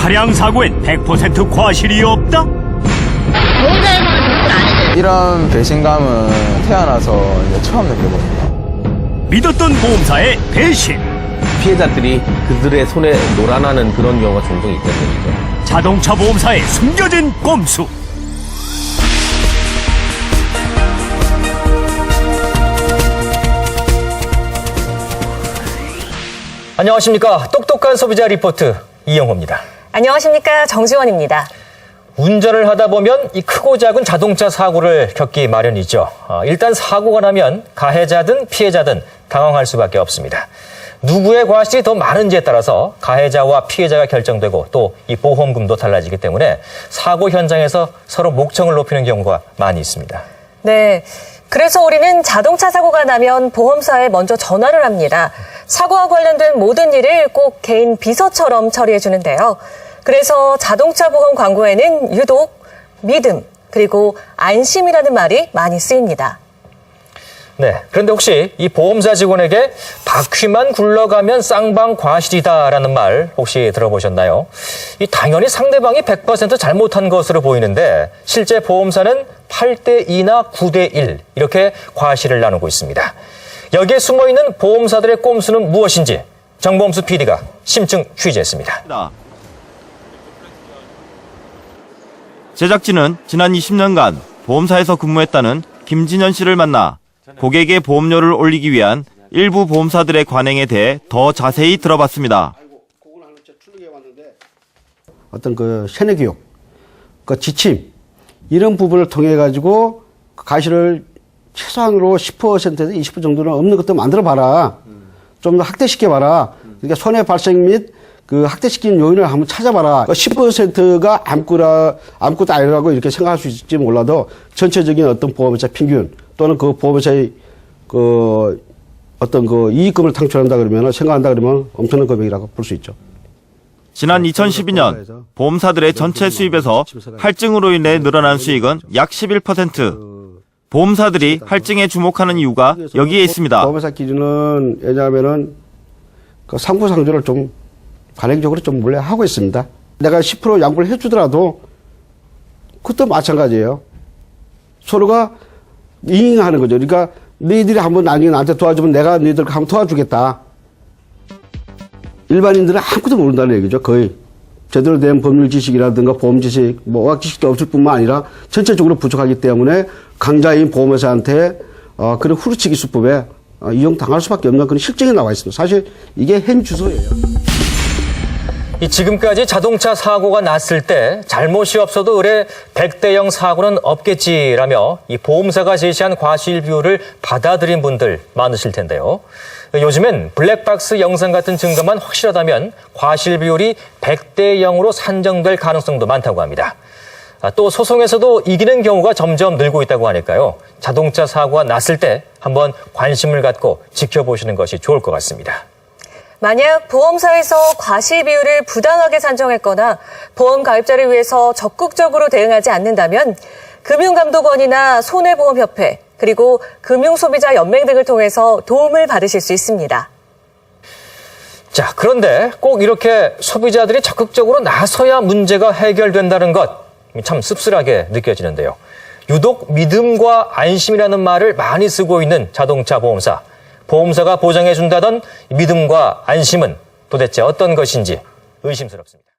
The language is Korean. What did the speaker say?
차량 사고엔 100% 과실이 없다? 이런 배신감은 태어나서 이제 처음 느껴봅니다. 믿었던 보험사의 배신. 피해자들이 그들의 손에 놀아나는 그런 경우가 종종 있다는 얘기죠. 자동차 보험사의 숨겨진 꼼수. 안녕하십니까. 똑똑한 소비자 리포트 이영호입니다. 안녕하십니까. 정지원입니다. 운전을 하다 보면 이 크고 작은 자동차 사고를 겪기 마련이죠. 일단 사고가 나면 가해자든 피해자든 당황할 수밖에 없습니다. 누구의 과실이 더 많은지에 따라서 가해자와 피해자가 결정되고 또 이 보험금도 달라지기 때문에 사고 현장에서 서로 목청을 높이는 경우가 많이 있습니다. 네. 그래서 우리는 자동차 사고가 나면 보험사에 먼저 전화를 합니다. 사고와 관련된 모든 일을 꼭 개인 비서처럼 처리해 주는데요. 그래서 자동차 보험 광고에는 유독 믿음 그리고 안심이라는 말이 많이 쓰입니다. 네. 그런데 혹시 이 보험사 직원에게 바퀴만 굴러가면 쌍방 과실이다라는 말 혹시 들어보셨나요? 이 당연히 상대방이 100% 잘못한 것으로 보이는데 실제 보험사는 8대2나 9대1 이렇게 과실을 나누고 있습니다. 여기에 숨어있는 보험사들의 꼼수는 무엇인지 정범수 PD가 심층 취재했습니다. 제작진은 지난 20년간 보험사에서 근무했다는 김진현 씨를 만나 고객의 보험료를 올리기 위한 일부 보험사들의 관행에 대해 더 자세히 들어봤습니다. 어떤 그 세뇌 교육, 그 지침 이런 부분을 통해 가지고 과실을 최소한으로 10%에서 20% 정도는 없는 것도 만들어 봐라. 좀 더 확대시켜 봐라. 그러니까 손해 발생 및 그 확대시키는 요인을 한번 찾아봐라. 10%가 아무것도 아니라고 이렇게 생각할 수 있을지 몰라도 전체적인 어떤 보험회사 평균 또는 그 보험회사의 그 어떤 그 이익금을 창출한다 그러면 생각한다 그러면 엄청난 금액이라고 볼 수 있죠. 지난 2012년 보험사들의 전체 수입에서 할증으로 인해 늘어난 수익은 약 11%. 보험사들이 할증에 주목하는 이유가 여기에 있습니다. 보험회사 기준은 왜냐하면은 그 상부상조를 좀 관행적으로 좀 몰래 하고 있습니다. 내가 10% 양보를 해주더라도 그것도 마찬가지예요. 서로가 이행하는 거죠. 그러니까 너희들이 한번 나한테 도와주면 내가 너희들 한번 도와주겠다. 일반인들은 아무것도 모른다는 얘기죠. 거의 제대로 된 법률 지식이라든가 보험 지식, 뭐 의학 지식도 없을 뿐만 아니라 전체적으로 부족하기 때문에 강자인 보험회사한테 그런 후르치기 수법에 이용당할 수밖에 없는 그런 실정이 나와 있습니다. 사실 이게 현 주소예요. 지금까지 자동차 사고가 났을 때 잘못이 없어도 의뢰 100대0 사고는 없겠지라며 이 보험사가 제시한 과실 비율을 받아들인 분들 많으실 텐데요. 요즘엔 블랙박스 영상 같은 증거만 확실하다면 과실 비율이 100대0으로 산정될 가능성도 많다고 합니다. 또 소송에서도 이기는 경우가 점점 늘고 있다고 하니까요. 자동차 사고가 났을 때 한번 관심을 갖고 지켜보시는 것이 좋을 것 같습니다. 만약 보험사에서 과실 비율을 부당하게 산정했거나 보험 가입자를 위해서 적극적으로 대응하지 않는다면 금융감독원이나 손해보험협회 그리고 금융소비자연맹 등을 통해서 도움을 받으실 수 있습니다. 자, 그런데 꼭 이렇게 소비자들이 적극적으로 나서야 문제가 해결된다는 것 참 씁쓸하게 느껴지는데요. 유독 믿음과 안심이라는 말을 많이 쓰고 있는 자동차 보험사. 보험사가 보장해준다던 믿음과 안심은 도대체 어떤 것인지 의심스럽습니다.